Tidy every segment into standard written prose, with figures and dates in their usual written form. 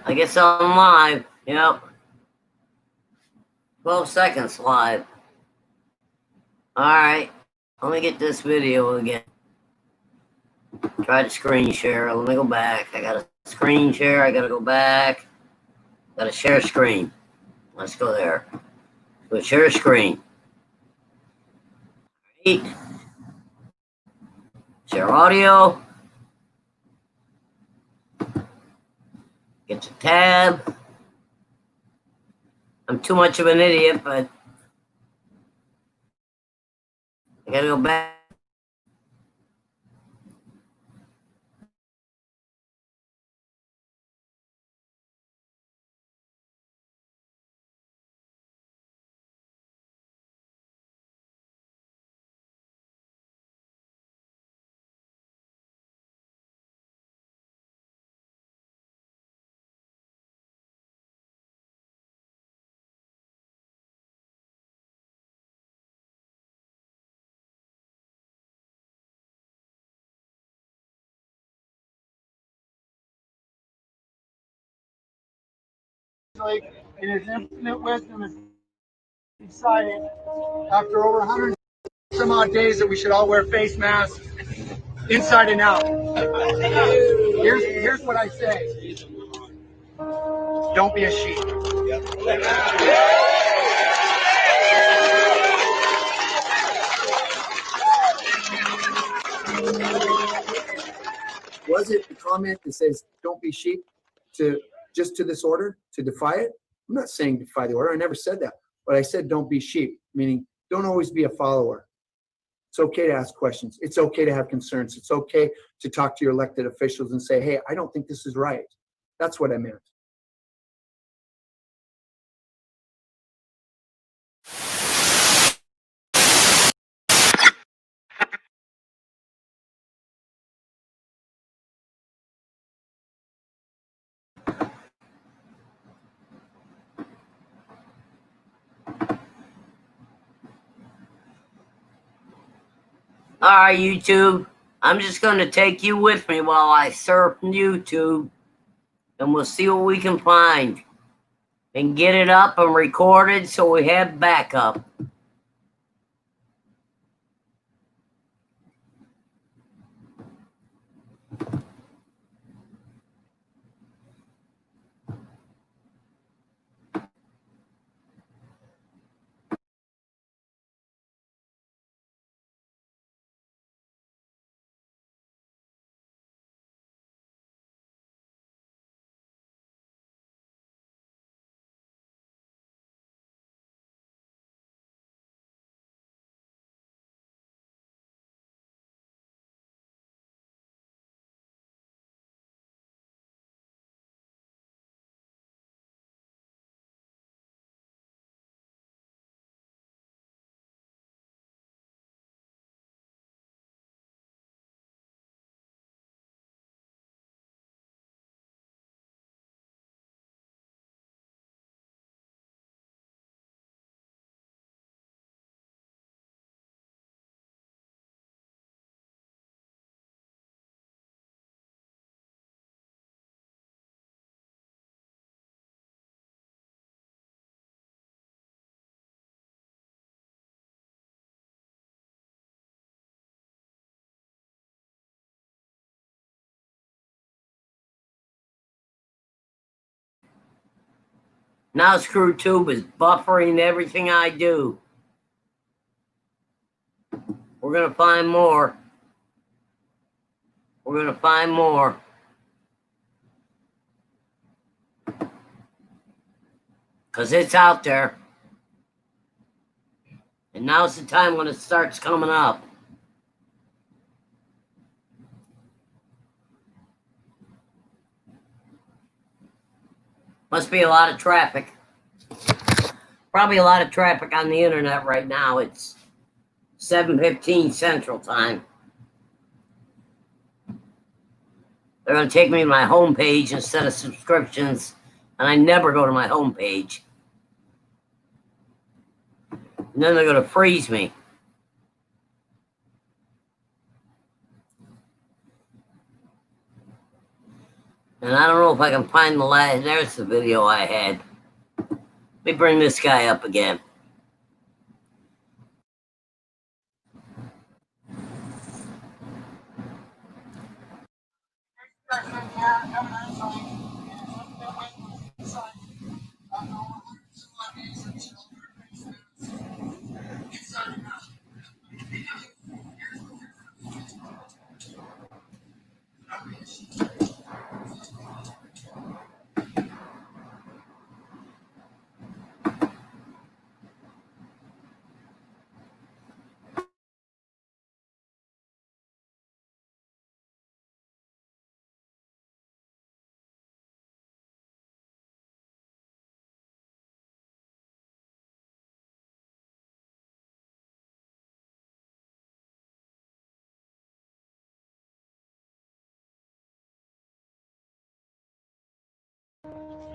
I guess I'm live. Yep. 12 seconds live. Alright. Let me get this video again. Try to screen share. Let me go back. I gotta screen share. I gotta go back. Gotta share screen. Let's go there. Go share screen. Right. Share audio. Get the tab. I'm too much of an idiot, but I gotta go back. In his infinite wisdom has decided after over 100 some odd days that we should all wear face masks inside and out. Here's what I say. Don't be a sheep. Was it the comment that says don't be sheep to this order, to defy it? I'm not saying defy the order. I never said that. But I said don't be sheep, meaning don't always be a follower. It's okay to ask questions. It's okay to have concerns. It's okay to talk to your elected officials and say, hey, I don't think this is right. That's what I meant. Alright, YouTube. I'm just going to take you with me while I surf YouTube. And we'll see what we can find. And get it up and recorded so we have backup. Now ScrewTube is buffering everything I do. We're going to find more. We're going to find more. Because it's out there. And now's the time when it starts coming up. Must be a lot of traffic. Probably a lot of traffic on the internet right now. It's 7:15 Central Time. They're going to take me to my homepage instead of subscriptions, and I never go to my homepage. And then they're going to freeze me. And I don't know if I can find the last. There's the video I had. Let me bring this guy up again.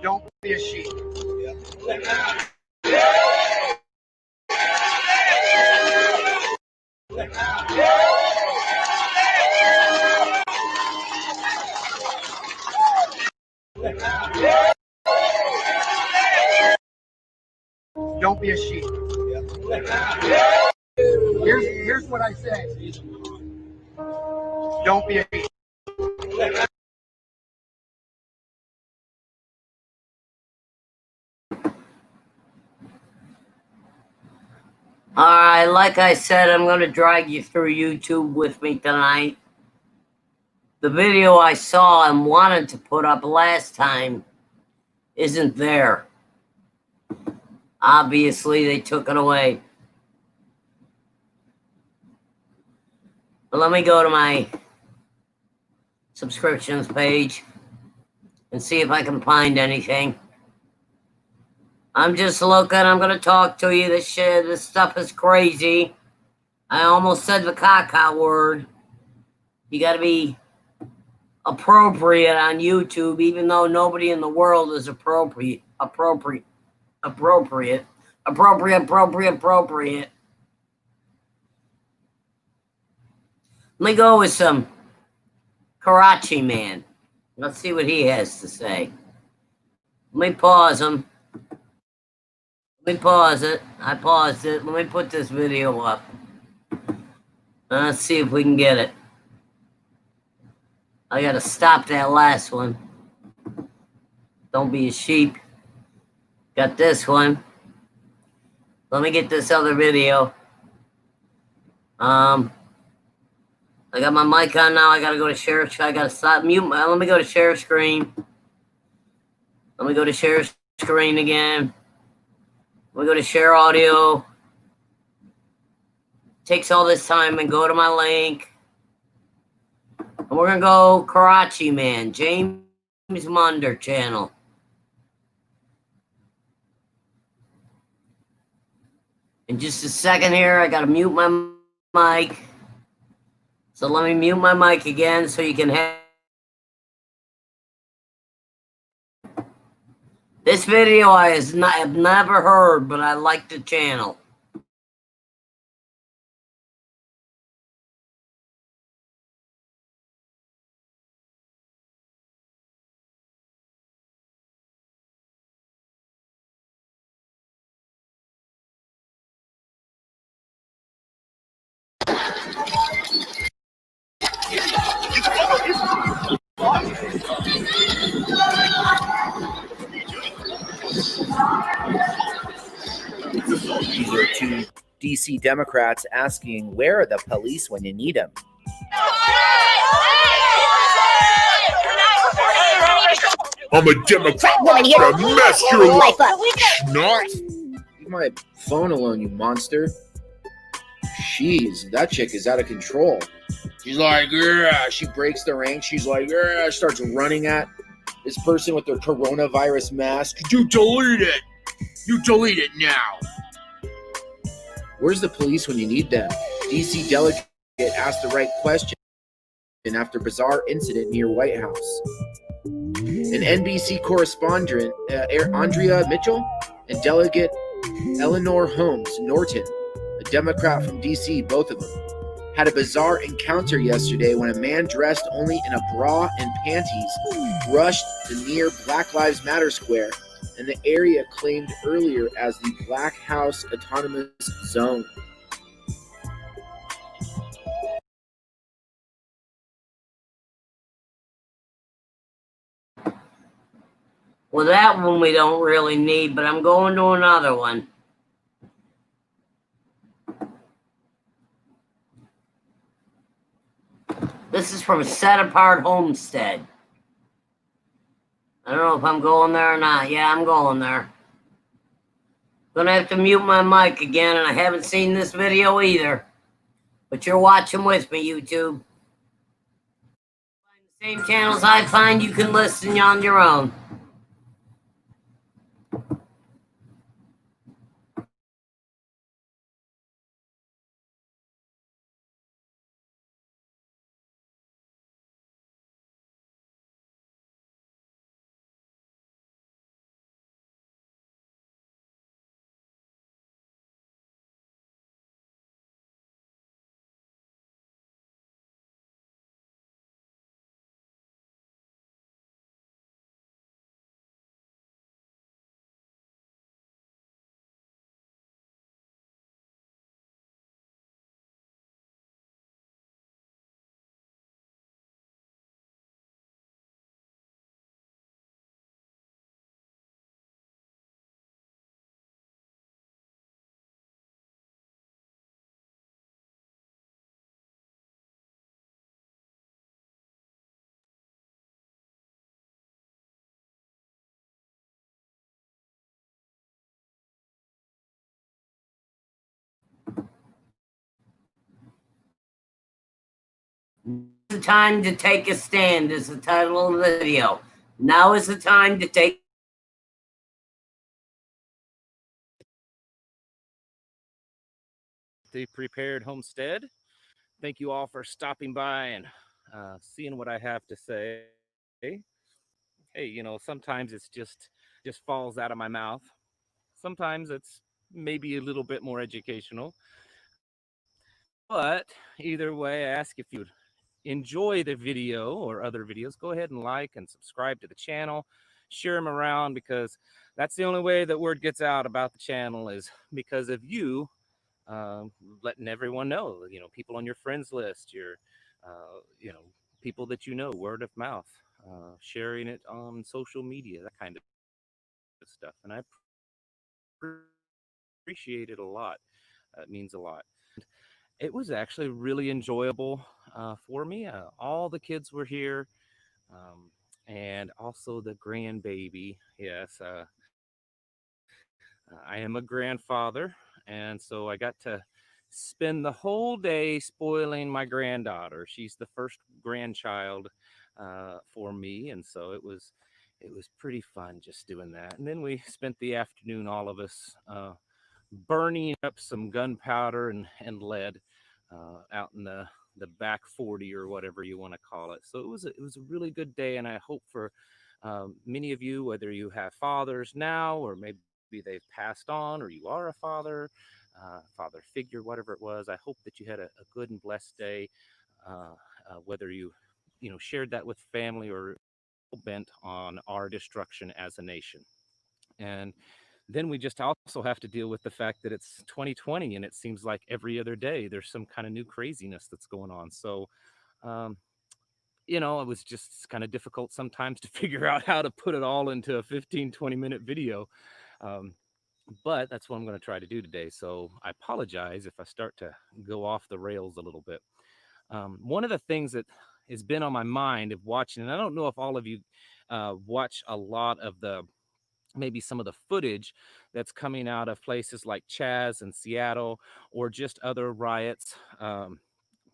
Don't be a sheep. Don't be a sheep. Here's what I say. Don't be a sheep. All right, like I said, I'm going to drag you through YouTube with me tonight. The video I saw and wanted to put up last time isn't there. Obviously, they took it away. But let me go to my subscriptions page and see if I can find anything. I'm just looking. I'm going to talk to you. This stuff is crazy. I almost said the caca word. You got to be appropriate on YouTube, even though nobody in the world is appropriate. Let me go with some Karachi Man. Let's see what he has to say. Let me pause him. Let me pause it. I paused it. Let me put this video up. Let's see if we can get it. I gotta stop that last one. Don't be a sheep. Got this one. Let me get this other video. I got my mic on now. I gotta go to share. I gotta stop mute. Let me go to share screen. Let me go to share screen again. We go to share audio. Takes all this time and go to my link. And we're going to go Karachi Man, James Munder channel. In just a second here, I got to mute my mic. So let me mute my mic again so you can have. This video I've never heard, but I like the channel. These are two DC Democrats asking, where are the police when you need them? I'm a Democrat. I'm gonna mess your life up. Snot. Leave my phone alone, you monster. Jeez, that chick is out of control. She's like, yeah. She breaks the rank. She's like, yeah. Starts running at this person with their coronavirus mask. You delete it. You delete it now. Where's the police when you need them? DC delegate asked the right question after bizarre incident near White House. An NBC correspondent, Andrea Mitchell, and Delegate Eleanor Holmes Norton, a Democrat from DC, both of them, had a bizarre encounter yesterday when a man dressed only in a bra and panties rushed the near Black Lives Matter square in the area claimed earlier as the Black House Autonomous Zone. Well, that one we don't really need, but I'm going to another one. This is from Set Apart Homestead. I don't know if I'm going there or not. Yeah, I'm going there. Gonna have to mute my mic again, and I haven't seen this video either. But you're watching with me, YouTube. Find the same channels I find, you can listen on your own. The time to take a stand is the title of the video. Now is the time to take. The Prepared Homestead. Thank you all for stopping by and seeing what I have to say. Hey, you know, sometimes it's just falls out of my mouth. Sometimes it's maybe a little bit more educational. But either way, I ask if you'd enjoy the video or other videos, go ahead and like and subscribe to the channel, share them around, because that's the only way that word gets out about the channel is because of you letting everyone know, you know, people on your friends list, your, you know, people that you know, word of mouth, sharing it on social media, that kind of stuff. And I appreciate it a lot. It means a lot. It was actually really enjoyable for me. All the kids were here, and also the grandbaby. Yes, I am a grandfather, and so I got to spend the whole day spoiling my granddaughter. She's the first grandchild for me, and so it was pretty fun just doing that. And then we spent the afternoon, all of us, burning up some gunpowder and lead out in the back 40 or whatever you want to call it. So it was a really good day, and I hope for many of you, whether you have fathers now or maybe they've passed on or you are a father, father figure, whatever it was, I hope that you had a good and blessed day, whether you know shared that with family or bent on our destruction as a nation. And then we just also have to deal with the fact that it's 2020 and it seems like every other day there's some kind of new craziness that's going on. So, um, you know, it was just kind of difficult sometimes to figure out how to put it all into a 15-20 minute video. Um, but that's what I'm going to try to do today. So I apologize if I start to go off the rails a little bit. One of the things that has been on my mind of watching, and I don't know if all of you watch a lot of the maybe some of the footage that's coming out of places like Chaz and Seattle, or just other riots,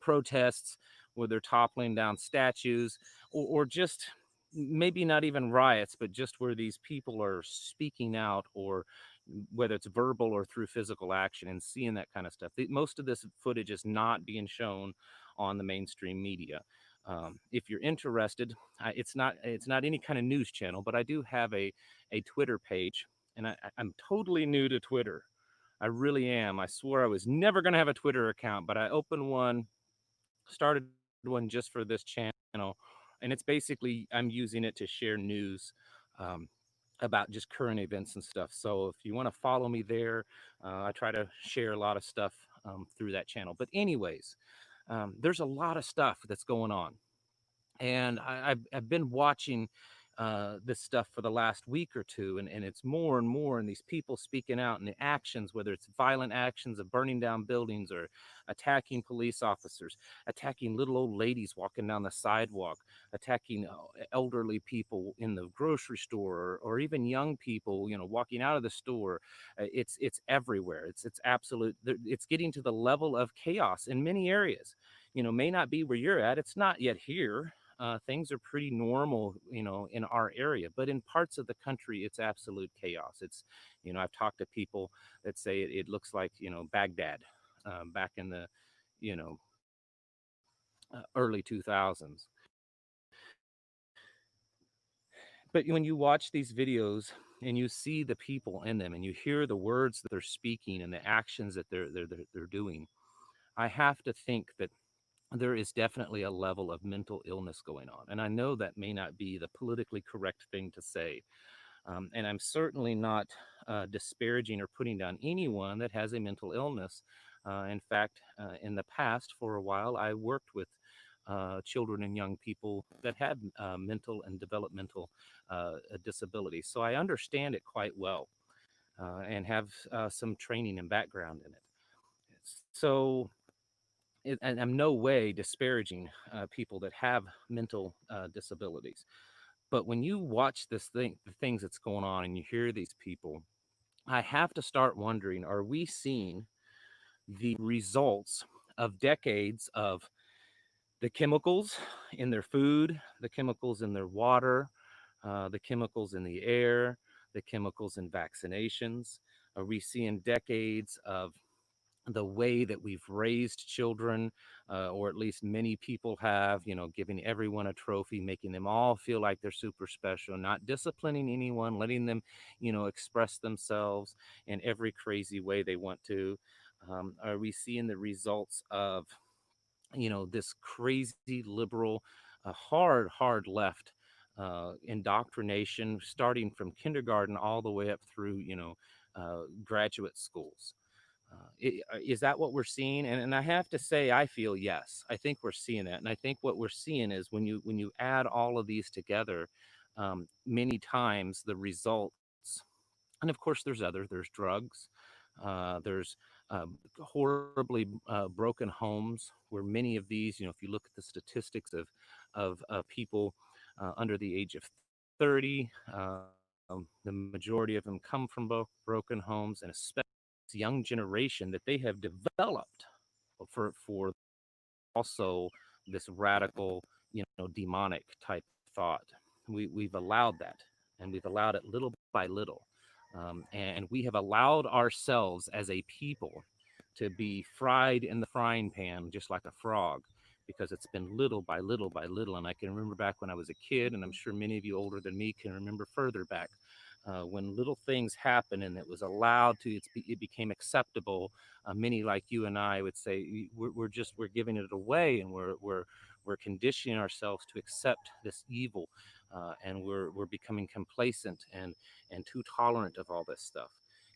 protests where they're toppling down statues, or just maybe not even riots, but just where these people are speaking out, or whether it's verbal or through physical action, and seeing that kind of stuff. Most of this footage is not being shown on the mainstream media. If you're interested, it's not any kind of news channel, but I do have a Twitter page, and I'm totally new to Twitter. I really am. I swore I was never going to have a Twitter account, but I opened one started one just for this channel, and it's basically I'm using it to share news um, about just current events and stuff. So if you want to follow me there, I try to share a lot of stuff through that channel. But anyways, there's a lot of stuff that's going on, and I've been watching this stuff for the last week or two, and it's more and more, and these people speaking out, and the actions, whether it's violent actions of burning down buildings or attacking police officers, attacking little old ladies walking down the sidewalk, attacking elderly people in the grocery store, or even young people, walking out of the store. It's everywhere. It's absolute. It's getting to the level of chaos in many areas. May not be where you're at. It's not yet here. Things are pretty normal, in our area, but in parts of the country, it's absolute chaos. I've talked to people that say it looks like, Baghdad back in the, you know, early 2000s. But when you watch these videos and you see the people in them and you hear the words that they're speaking and the actions that they're doing, I have to think that there is definitely a level of mental illness going on. And I know that may not be the politically correct thing to say. And I'm certainly not disparaging or putting down anyone that has a mental illness. In fact, in the past, for a while, I worked with children and young people that had mental and developmental disabilities. So I understand it quite well and have some training and background in it. So and I'm no way disparaging people that have mental disabilities. But when you watch the things that's going on and you hear these people, I have to start wondering, are we seeing the results of decades of the chemicals in their food, the chemicals in their water, the chemicals in the air, the chemicals in vaccinations? Are we seeing decades of the way that we've raised children, or at least many people have, giving everyone a trophy, making them all feel like they're super special, not disciplining anyone, letting them, express themselves in every crazy way they want to? Are we seeing the results of, this crazy liberal, hard left indoctrination, starting from kindergarten all the way up through, graduate schools? Is that what we're seeing? And I have to say, I feel yes. I think we're seeing that, and I think what we're seeing is when you add all of these together, many times the results, and of course there's drugs, there's horribly broken homes, where many of these, if you look at the statistics of people under the age of 30, the majority of them come from broken homes, and especially young generation that they have developed for also this radical, demonic type thought. We've allowed that, and we've allowed it little by little, and we have allowed ourselves as a people to be fried in the frying pan just like a frog, because it's been little by little by little. And I can remember back when I was a kid, and I'm sure many of you older than me can remember further back, when little things happen and it was allowed to, it became acceptable. Many like you and I would say we're giving it away, and we're conditioning ourselves to accept this evil, and we're becoming complacent and too tolerant of all this stuff.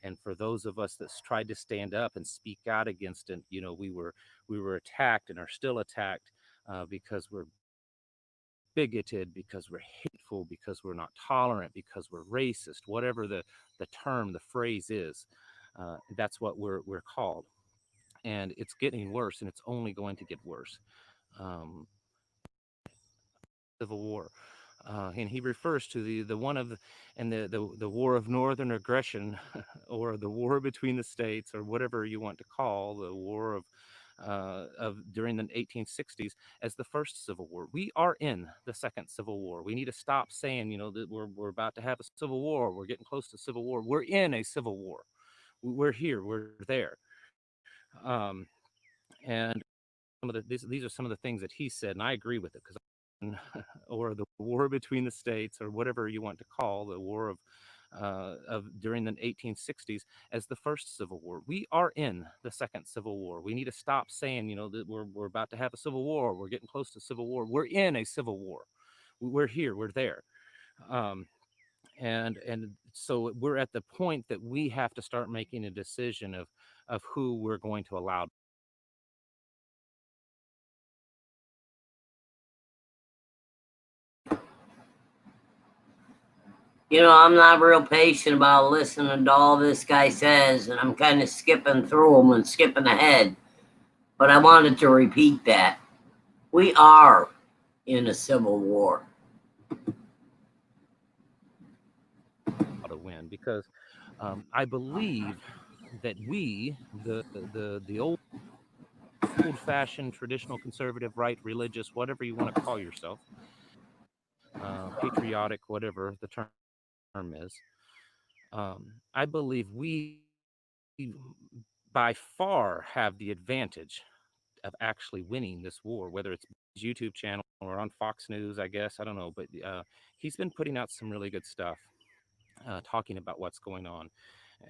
And for those of us that tried to stand up and speak out against it, we were attacked and are still attacked because we're bigoted, because we're hateful, because we're not tolerant, because we're racist, whatever the term, the phrase is. That's what we're called. And it's getting worse, and it's only going to get worse. Civil War. And he refers to the one of the war of northern aggression, or the war between the states, or whatever you want to call the war of during the 1860s, as the first Civil War. We are in the second Civil War. We need to stop saying, that we're about to have a Civil War. We're getting close to Civil War. We're in a Civil War. We're here. We're there. And these are some of the things that he said, and I agree with it, because or the war between the states, or whatever you want to call the war of during the 1860s as the first Civil War. We are in the second Civil War. We need to stop saying, that we're about to have a Civil War. We're getting close to Civil War. We're in a Civil War. We're here. We're there. Um, and so we're at the point that we have to start making a decision of who we're going to allow. I'm not real patient about listening to all this guy says, and I'm kind of skipping through them and skipping ahead. But I wanted to repeat that. We are in a civil war. To win, because I believe that we, the old-fashioned traditional conservative right religious, whatever you want to call yourself, patriotic, whatever the term is, I believe we by far have the advantage of actually winning this war, whether it's his YouTube channel or on Fox News, I guess, I don't know, but he's been putting out some really good stuff, talking about what's going on.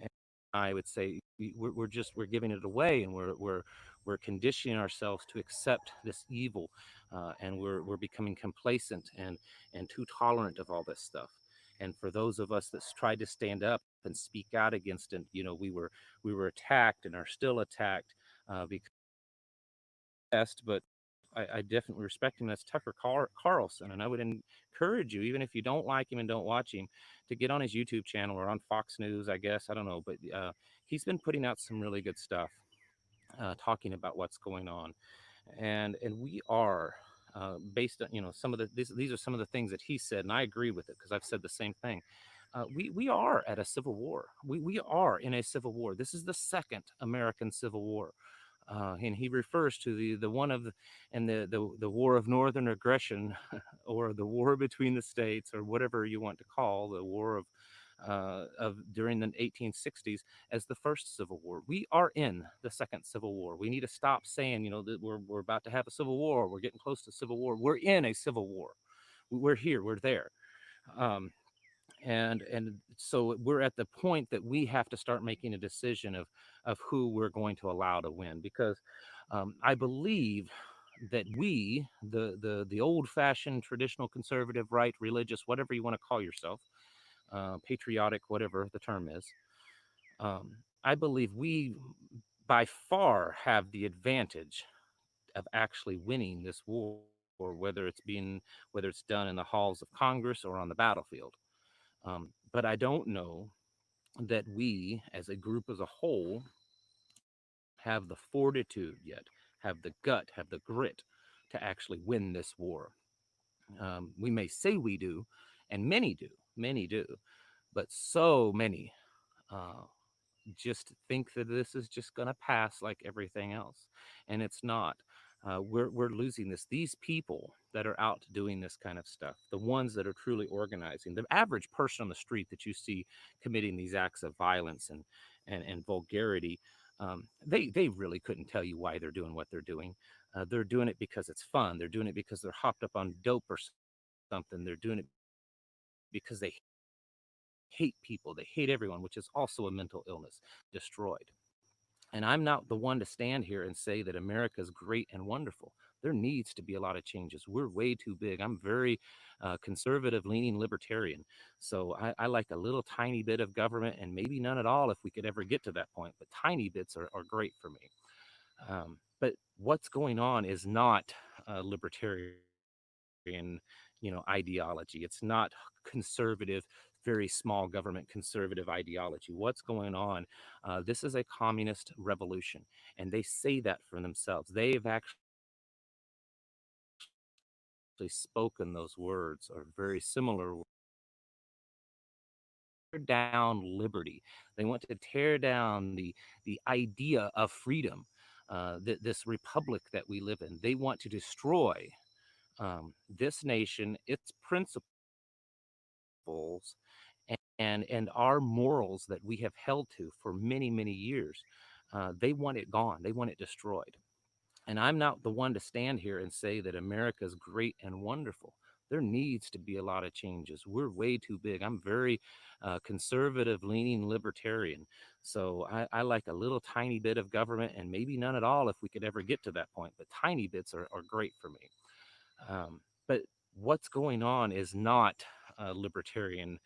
And I would say we're giving it away, and we're conditioning ourselves to accept this evil, and we're becoming complacent and too tolerant of all this stuff. And for those of us that tried to stand up and speak out against it, we were attacked and are still attacked, because but I definitely respect him. That's Tucker Carlson, and I would encourage you, even if you don't like him and don't watch him, to get on his YouTube channel or on Fox News, I guess, I don't know, but he's been putting out some really good stuff, talking about what's going on, and we are, based on some of these are some of the things that he said, and I agree with it because I've said the same thing. We are at a civil war. We are in a civil war. This is the second American Civil War. And he refers to the one of the war of northern aggression, or the war between the states, or whatever you want to call the war of during the 1860s as the first Civil War. We are in the second Civil War. We need to stop saying, that we're about to have a Civil War. We're getting close to Civil War. We're in a Civil War. We're here. We're there. And so we're at the point that we have to start making a decision of who we're going to allow to win, because I believe that we, the old-fashioned traditional conservative right religious, whatever you want to call yourself, patriotic, whatever the term is, I believe we by far have the advantage of actually winning this war, or whether it's done in the halls of Congress or on the battlefield. But I don't know that we, as a group as a whole, have the fortitude yet, have the gut, have the grit to actually win this war. We may say we do, and many do, but so many just think that this is just going to pass like everything else, and it's not. We're losing this. These people that are out doing this kind of stuff, the ones that are truly organizing, the average person on the street that you see committing these acts of violence and vulgarity, they really couldn't tell you why they're doing what they're doing. They're doing it because it's fun. They're doing it because they're hopped up on dope or something. They're doing it because they hate people. They hate everyone, which is also a mental illness, destroyed. And I'm not the one to stand here and say that America is great and wonderful. There needs to be a lot of changes. We're way too big. I'm very conservative, leaning libertarian. So I like a little tiny bit of government, and maybe none at all if we could ever get to that point. But tiny bits are great for me. But what's going on is not libertarian, ideology. It's not conservative, very small government conservative ideology. What's going on? This is a communist revolution, and they say that for themselves. They've actually spoken those words, or very similar. Down liberty. They want to tear down the idea of freedom, this republic that we live in. They want to destroy this nation, its principles, and our morals that we have held to for many years. They want it gone. They want it destroyed. And I'm not the one to stand here and say that America is great and wonderful. There needs to be a lot of changes. We're way too big. I'm very conservative leaning libertarian. So I like a little tiny bit of government, and maybe none at all if we could ever get to that point. But tiny bits are great for me. But what's going on is not libertarian,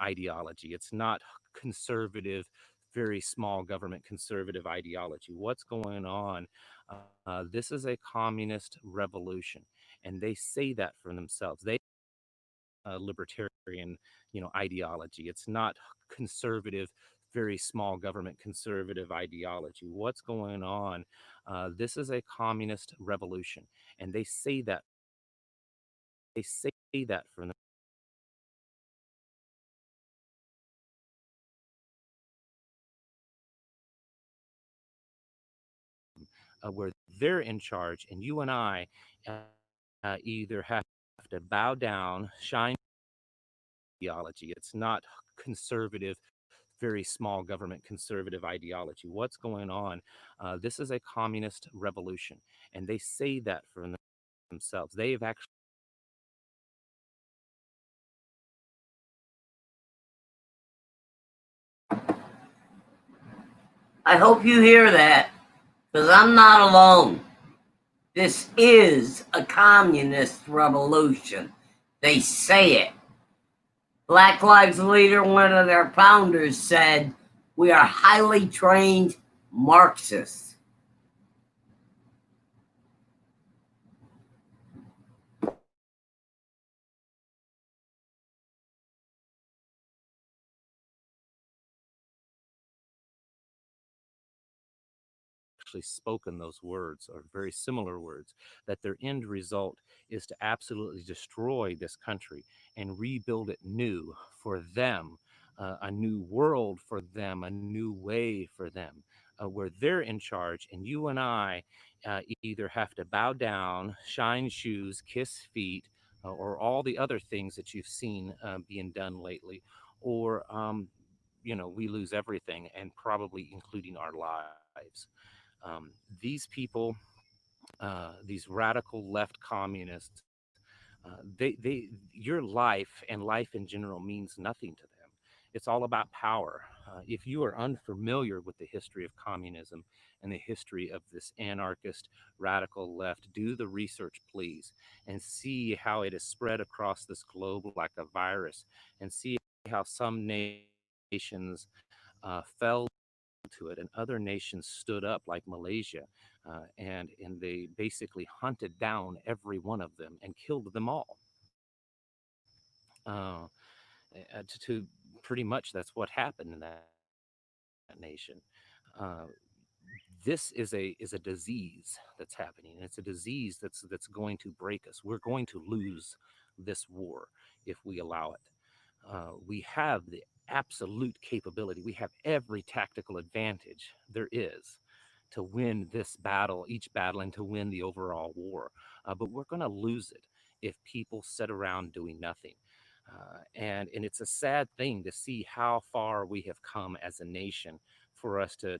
ideology. It's not conservative, very small government conservative ideology. What's going on? This is a communist revolution, and they say that for themselves. They libertarian, ideology. It's not conservative, very small government conservative ideology. What's going on? This is a communist revolution, and they say that. They say that for them. Where they're in charge, and you and I either have to bow down, shine ideology. It's not conservative, very small government conservative ideology. What's going on? This is a communist revolution, and they say that for themselves. They've actually. I hope you hear that, because I'm not alone. This is a communist revolution. They say it. Black Lives Leader, one of their founders, said, "We are highly trained Marxists." Actually spoken those words, or very similar words, that their end result is to absolutely destroy this country and rebuild it new for them, a new world for them, a new way for them, where they're in charge, and you and I either have to bow down, shine shoes, kiss feet, or all the other things that you've seen being done lately, or we lose everything, and probably including our lives. These people, these radical left communists, your life and life in general means nothing to them. It's all about power. If you are unfamiliar with the history of communism and the history of this anarchist radical left, do the research, please, and see how it is spread across this globe like a virus, and see how some nations fell to it, and other nations stood up, like Malaysia, and they basically hunted down every one of them and killed them all. Uh, to pretty much that's what happened in that nation. Uh, this is a disease that's happening. It's a disease that's going to break us. We're going to lose this war if we allow it. We have the absolute capability. We have every tactical advantage there is to win this battle, each battle, and to win the overall war. But we're going to lose it if people sit around doing nothing. And it's a sad thing to see how far we have come as a nation for us to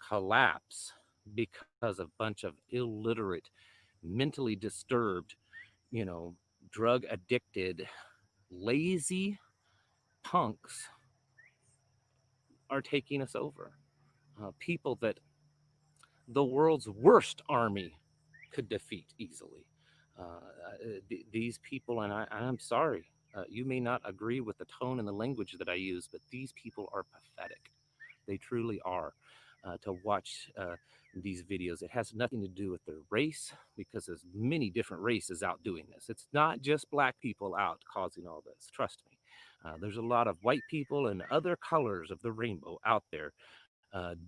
collapse because of a bunch of illiterate, mentally disturbed, drug addicted, lazy punks are taking us over. People that the world's worst army could defeat easily. These people, and I'm sorry, you may not agree with the tone and the language that I use, but these people are pathetic. They truly are. To watch these videos, it has nothing to do with their race, because there's many different races out doing this. It's not just black people out causing all this. Trust me. There's a lot of white people and other colors of the rainbow out there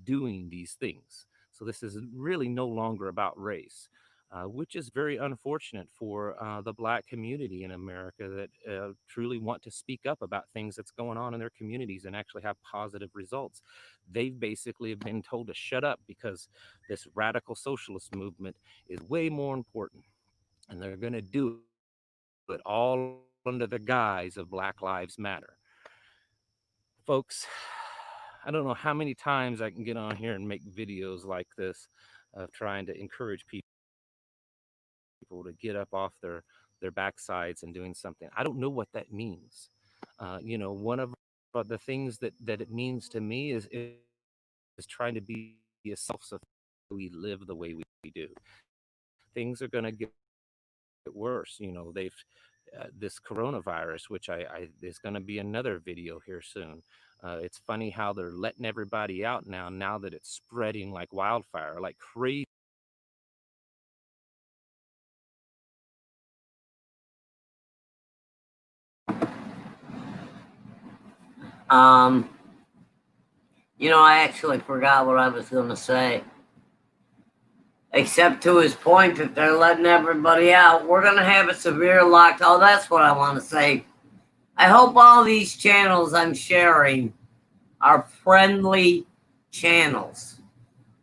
doing these things. So this is really no longer about race, which is very unfortunate for the black community in America that truly want to speak up about things that's going on in their communities and actually have positive results. They've basically been told to shut up because this radical socialist movement is way more important, and they're going to do it all under the guise of Black Lives Matter. Folks, I don't know how many times I can get on here and make videos like this of trying to encourage people to get up off their their backsides and doing something. I don't know what that means. One of the things that it means to me is trying to be a self-sufficient. We live the way we do. Things are going to get worse. They've this coronavirus, which I is going to be another video here soon. It's funny how they're letting everybody out now that it's spreading like wildfire, like crazy. Um, I actually forgot what I was going to say. Except to his point that they're letting everybody out. We're going to have a severe lockdown. Oh, that's what I want to say. I hope all these channels I'm sharing are friendly channels.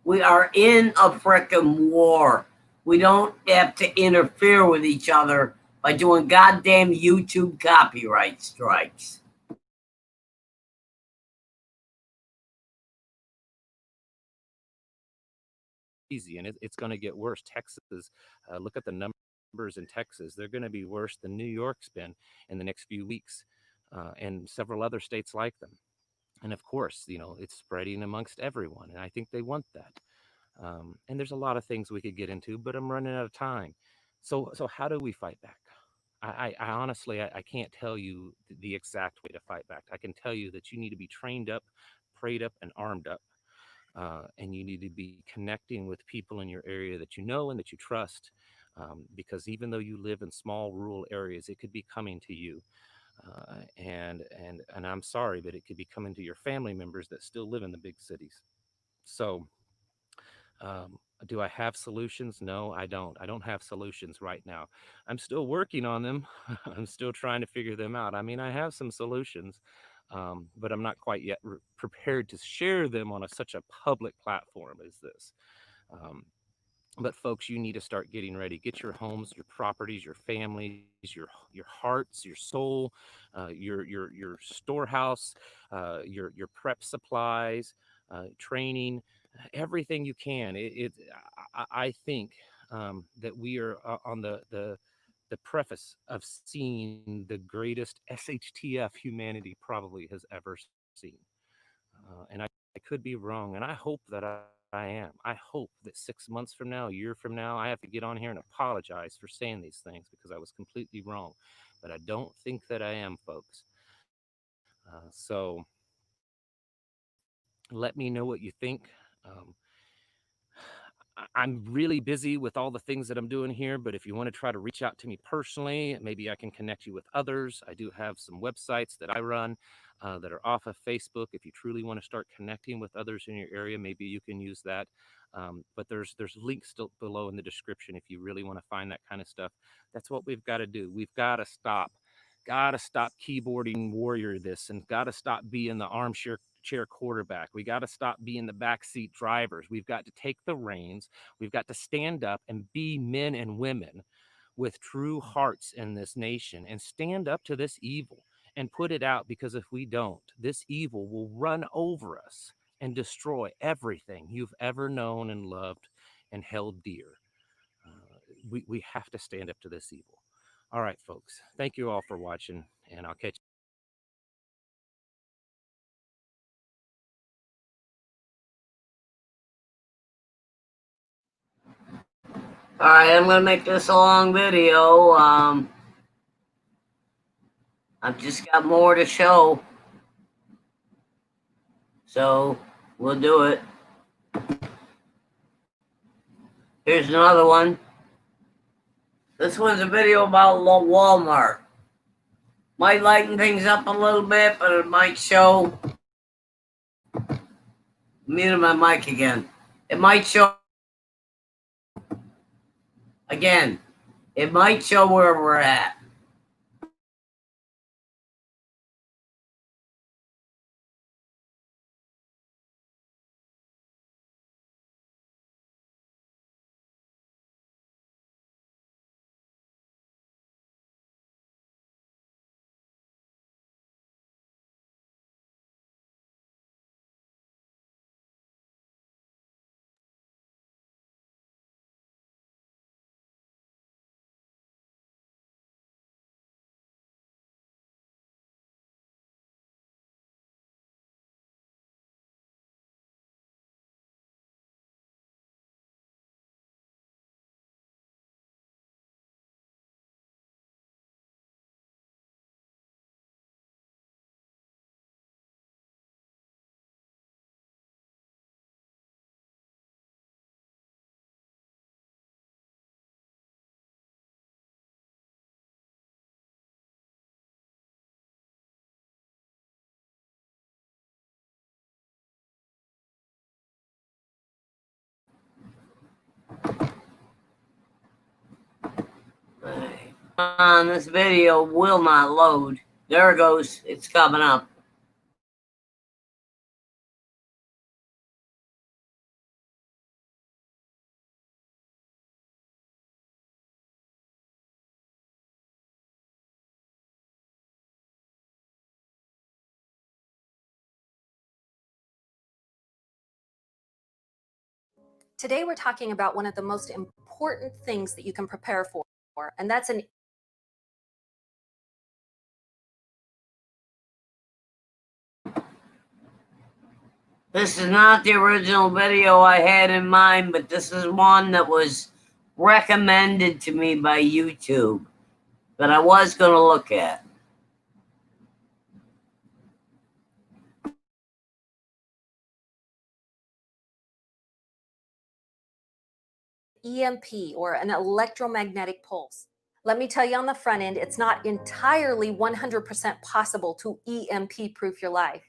We are in a frickin' war. We don't have to interfere with each other by doing goddamn YouTube copyright strikes. Easy, and it's going to get worse. Texas, look at the numbers in Texas. They're going to be worse than New York's been in the next few weeks, and several other states like them. And of course, it's spreading amongst everyone, and I think they want that. And there's a lot of things we could get into, but I'm running out of time. So how do we fight back? I honestly, I can't tell you the exact way to fight back. I can tell you that you need to be trained up, prayed up, and armed up. And you need to be connecting with people in your area that you know and that you trust, because even though you live in small rural areas, it could be coming to you. And I'm sorry, but it could be coming to your family members that still live in the big cities. So, do I have solutions? No, I don't. I don't have solutions right now. I'm still working on them. I'm still trying to figure them out. I mean, I have some solutions, but I'm not quite yet prepared to share them on such a public platform as this. Um, but folks, you need to start getting ready. Get your homes, your properties, your families, your hearts, your soul, your storehouse, your prep supplies, training, everything you can. I think that we are on the preface of seeing the greatest SHTF humanity probably has ever seen. And I could be wrong, and I hope that I am. I hope that 6 months from now, a year from now, I have to get on here and apologize for saying these things because I was completely wrong. But I don't think that I am, folks. So let me know what you think. Um, I'm really busy with all the things that I'm doing here, but if you want to try to reach out to me personally, maybe I can connect you with others. I do have some websites that I run that are off of Facebook. If you truly want to start connecting with others in your area, maybe you can use that. But there's links still below in the description if you really want to find that kind of stuff. That's what we've got to do. We've got to stop. Got to stop keyboarding warrior this, and got to stop being the armchair quarterback. We got to stop being the backseat drivers. We've got to take the reins. We've got to stand up and be men and women with true hearts in this nation and stand up to this evil and put it out, because if we don't, this evil will run over us and destroy everything you've ever known and loved and held dear. We have to stand up to this evil. All right, folks. Thank you all for watching, and I'll catch you. All right, I'm gonna make this a long video. I've just got more to show, so we'll do it. Here's another one. This one's a video about Walmart. Might lighten things up a little bit, but it might show. Muted my mic again. It might show. Again, it might show where we're at. on, this video will not load. There it goes. It's coming up. Today, we're talking about one of the most important things that you can prepare for, and that's an This is not the original video I had in mind, but this is one that was recommended to me by YouTube that I was going to look at. EMP, or an electromagnetic pulse. Let me tell you on the front end, it's not entirely 100% possible to EMP proof your life.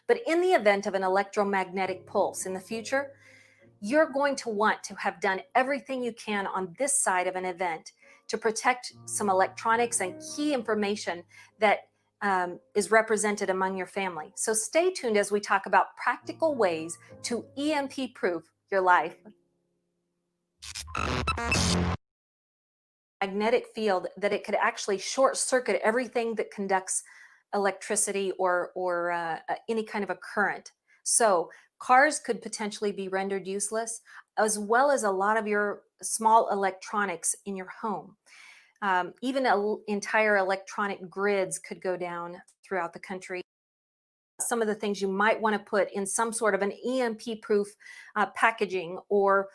But in the event of an electromagnetic pulse in the future, you're going to want to have done everything you can on this side of an event to protect some electronics and key information that is represented among your family. So stay tuned as we talk about practical ways to EMP proof your life. Magnetic field that it could actually short circuit everything that conducts electricity or any kind of a current. So cars could potentially be rendered useless, as well as a lot of your small electronics in your home. Even entire electronic grids could go down throughout the country. Some of the things you might want to put in some sort of an EMP proof packaging, or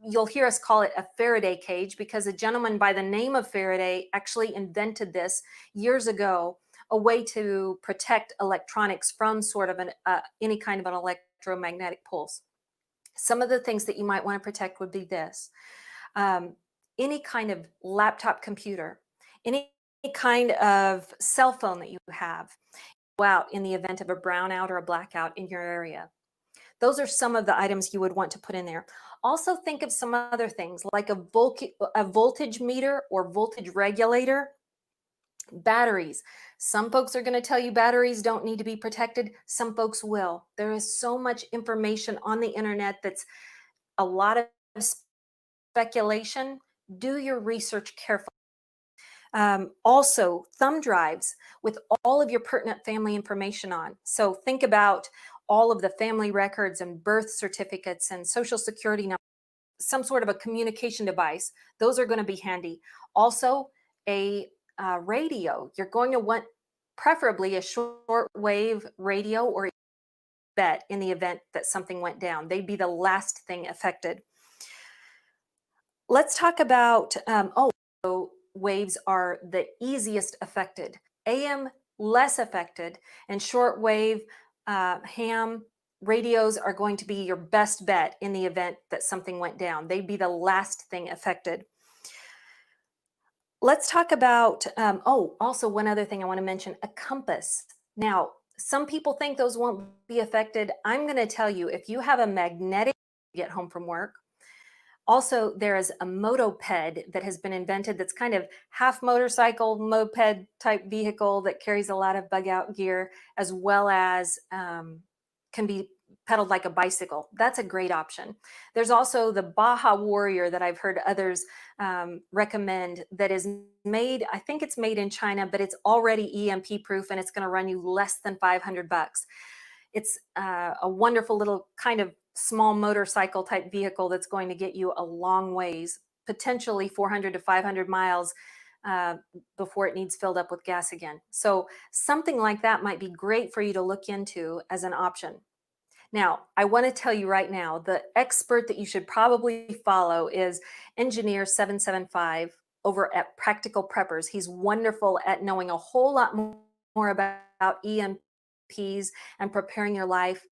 you'll hear us call it a Faraday cage, because a gentleman by the name of Faraday actually invented this years ago, a way to protect electronics from sort of any kind of an electromagnetic pulse. Some of the things that you might want to protect would be this. Any kind of laptop computer, any kind of cell phone that you have out in the event of a brownout or a blackout in your area. Those are some of the items you would want to put in there. Also think of some other things like a voltage meter or voltage regulator. Batteries. Some folks are going to tell you batteries don't need to be protected. Some folks will. There is so much information on the internet that's a lot of speculation. Do your research carefully. Also, thumb drives with all of your pertinent family information on. So think about all of the family records and birth certificates and social security numbers, some sort of a communication device. Those are going to be handy. Also, a radio. You're going to want preferably a shortwave radio or bet in the event that something went down. They'd be the last thing affected. Let's talk about, waves are the easiest affected. AM less affected, and shortwave ham radios are going to be your best bet in the event that something went down. They'd be the last thing affected. Let's talk about, also one other thing I want to mention, a compass. Now, some people think those won't be affected. I'm going to tell you, if you have a magnetic get home from work. Also, there is a motoped that has been invented that's kind of half motorcycle, moped type vehicle that carries a lot of bug out gear, as well as can be pedaled like a bicycle. That's a great option. There's also the Baja Warrior that I've heard others recommend, that is made, I think it's made in China, but it's already EMP proof and it's going to run you less than $500. It's a wonderful little kind of small motorcycle type vehicle that's going to get you a long ways, potentially 400 to 500 miles before it needs filled up with gas again. So something like that might be great for you to look into as an option. Now, I want to tell you right now, the expert that you should probably follow is Engineer 775 over at Practical Preppers. He's wonderful at knowing a whole lot more about EMPs and preparing your life.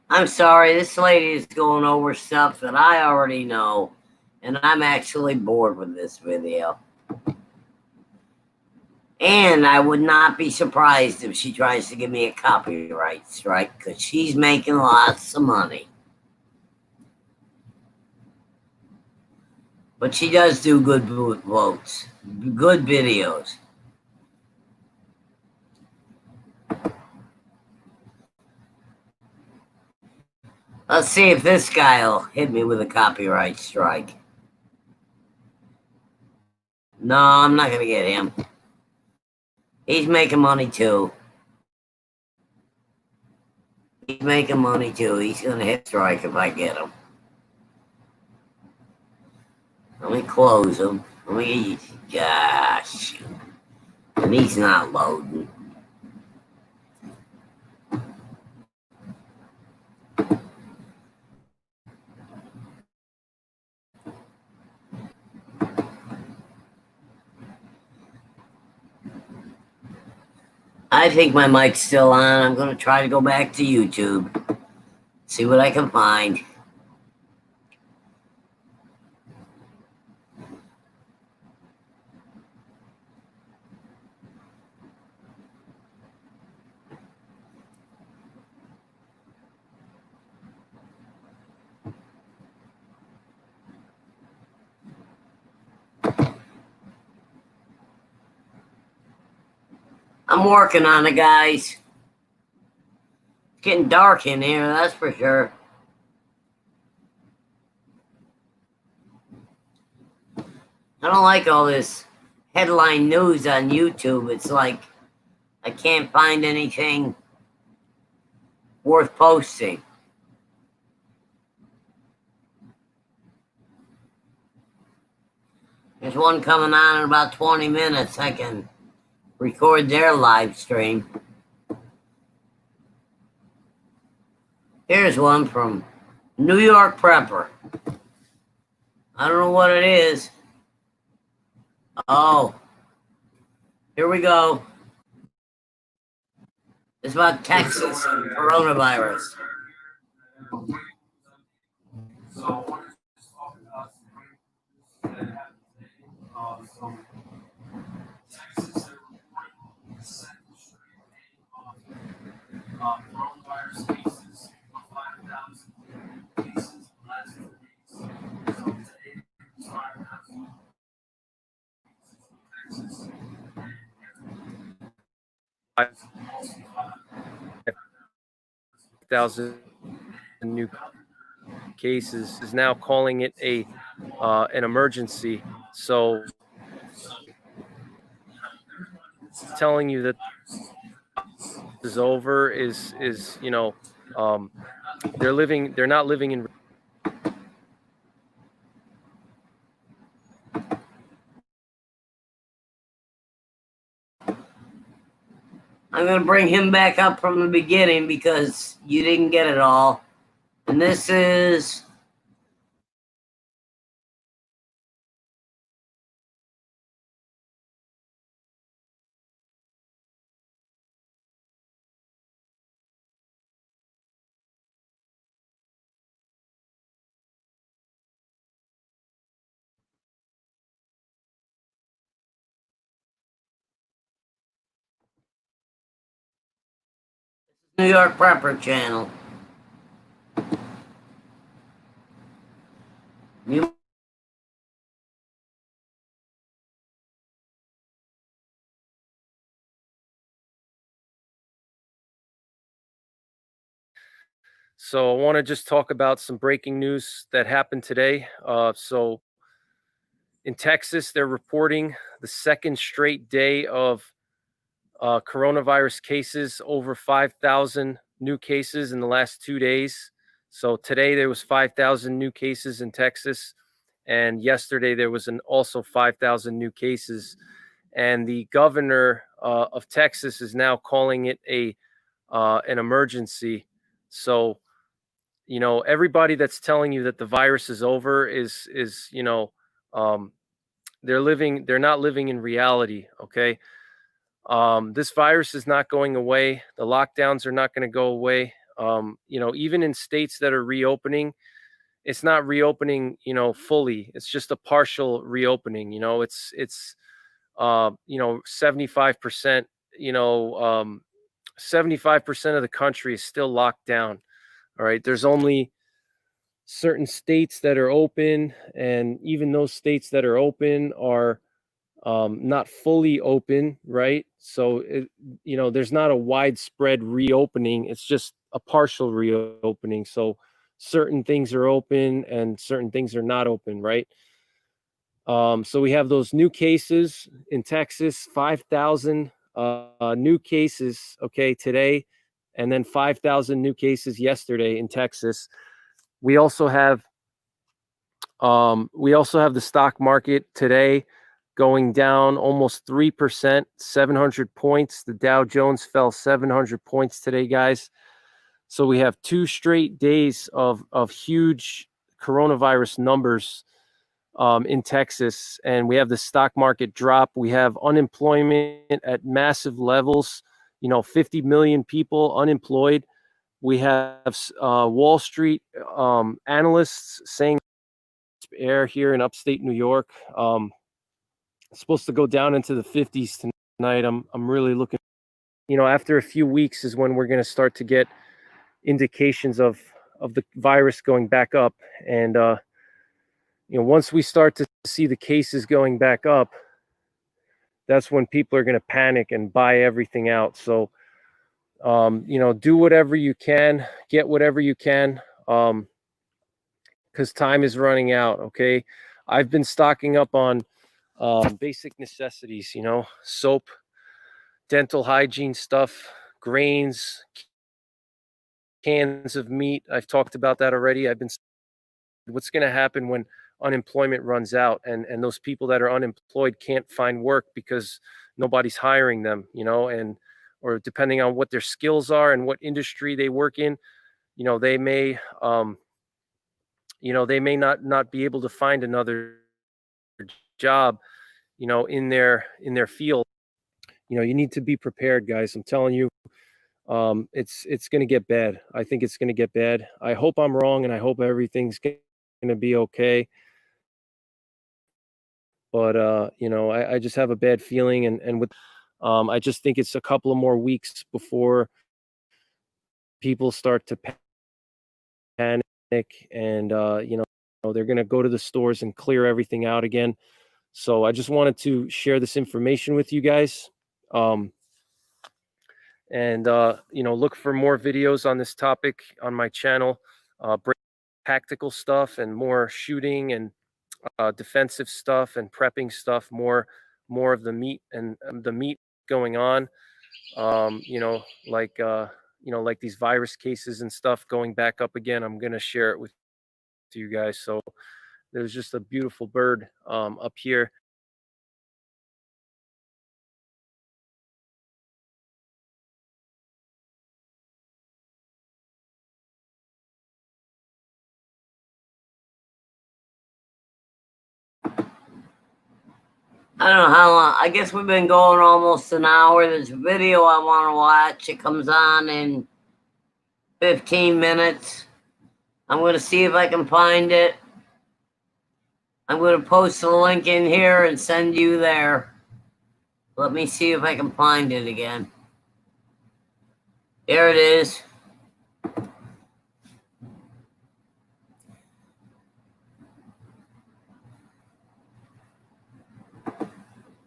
I'm sorry, this lady is going over stuff that I already know, and I'm actually bored with this video. And I would not be surprised if she tries to give me a copyright strike, because she's making lots of money. But she does do good votes, good videos. Let's see if this guy will hit me with a copyright strike. No, I'm not going to get him. He's making money too. He's making money too. He's going to hit strike if I get him. Let me close him. Let me, gosh. And he's not loading. I think my mic's still on. I'm going to try to go back to YouTube. See what I can find. I'm working on it, guys. It's getting dark in here, that's for sure. I don't like all this headline news on YouTube. It's like I can't find anything worth posting. There's one coming on in about 20 minutes. I can record their live stream. Here's one from New York Prepper. I don't know what it is. Oh, here we go. It's about Texas coronavirus. Coronavirus cases, 5,000 cases last 2 weeks. So today, 5,000 cases in Texas. 5,000 new cases is now calling it an emergency. So telling you that is over is you know, they're not living in. I'm going to bring him back up from the beginning because you didn't get it all. And this is New York Prepper Channel. You So I want to just talk about some breaking news that happened today. So in Texas, they're reporting the second straight day of coronavirus cases, over 5,000 new cases in the last 2 days. So today there was 5,000 new cases in Texas, and yesterday there was also 5,000 new cases. And the governor of Texas is now calling it an emergency. So, you know, everybody that's telling you that the virus is over is you know, they're not living in reality. Okay. This virus is not going away. The lockdowns are not going to go away. You know, even in states that are reopening, it's not reopening, you know, fully. It's just a partial reopening. You know, it's you know, 75%, you know, 75% of the country is still locked down. All right. There's only certain states that are open, and even those states that are open are not fully open, right? So, there's not a widespread reopening. It's just a partial reopening. So certain things are open and certain things are not open, right? So we have those new cases in Texas, 5,000 new cases, okay, today, and then 5,000 new cases yesterday in Texas. We also have the stock market today going down almost 3%, 700 points. The Dow Jones fell 700 points today, guys. So we have 2 straight days of huge coronavirus numbers in Texas, and we have the stock market drop. We have unemployment at massive levels, 50 million people unemployed. We have Wall Street analysts saying air here in upstate New York. It's supposed to go down into the 50s tonight. I'm really looking, after a few weeks is when we're going to start to get indications of the virus going back up. And, once we start to see the cases going back up, that's when people are going to panic and buy everything out. So, do whatever you can, get whatever you can, because time is running out. Okay. I've been stocking up on basic necessities, soap, dental hygiene stuff, grains, cans of meat. I've talked about that already. What's going to happen when unemployment runs out and those people that are unemployed can't find work because nobody's hiring them, or depending on what their skills are and what industry they work in, they may, they may not be able to find another job, in their field. You need to be prepared, guys. I'm telling you, it's going to get bad. I think it's going to get bad. I hope I'm wrong, and I hope everything's going to be okay. But I just have a bad feeling, and with I just think it's a couple of more weeks before people start to panic, and they're going to go to the stores and clear everything out again. So I just wanted to share this information with you guys. And look for more videos on this topic on my channel, tactical stuff and more shooting and defensive stuff and prepping stuff, more of the meat and the meat going on, like these virus cases and stuff going back up again. I'm going to share it with you guys. So there's just a beautiful bird up here. I don't know how long. I guess we've been going almost an hour. There's a video I want to watch. It comes on in 15 minutes. I'm going to see if I can find it. I'm going to post the link in here and send you there. Let me see if I can find it again. There it is.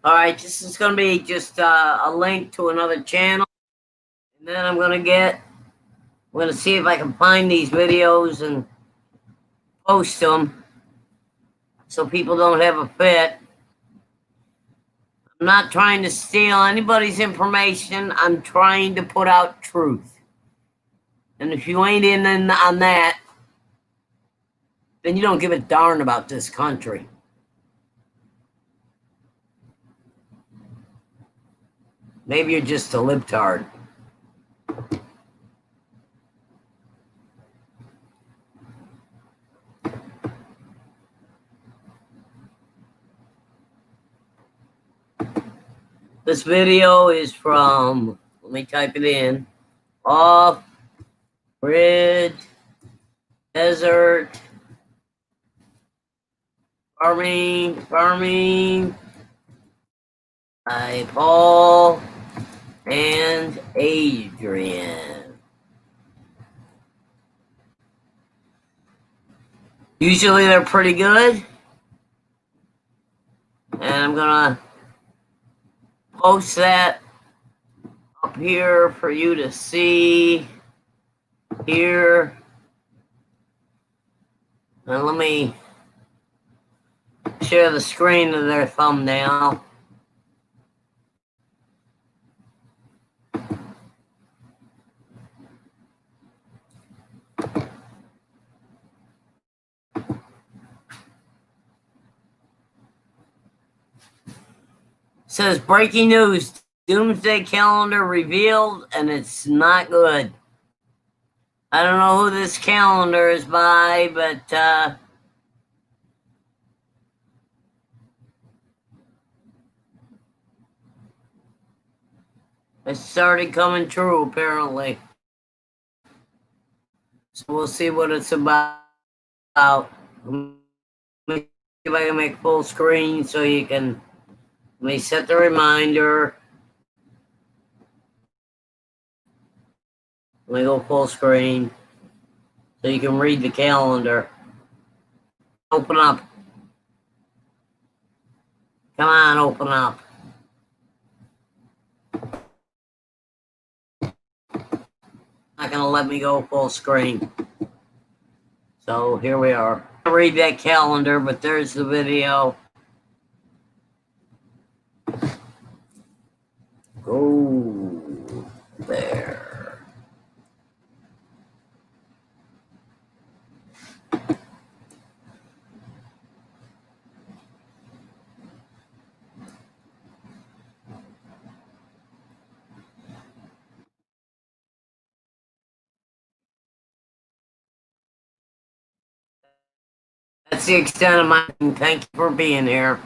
All right, this is going to be just a link to another channel. And then I'm going to see if I can find these videos and post them so people don't have a fit. I'm not trying to steal anybody's information. I'm trying to put out truth. And if you ain't in on that, then you don't give a darn about this country. Maybe you're just a libtard. This video is from, let me type it in, Off-Grid Desert Farming by Paul and Adrian. Usually they're pretty good. And I'm gonna post that up here for you to see here. And let me share the screen of their thumbnail. Says breaking news, doomsday calendar revealed, and it's not good. I don't know who this calendar is by, but it started coming true apparently. So we'll see what it's about. Let me see if I can make full screen so you can. Let me set the reminder. Let me go full screen so you can read the calendar. Open up. Come on, open up. Not gonna let me go full screen. So here we are. I read that calendar, but there's the video. Go there. That's the extent of my. Thank you for being here.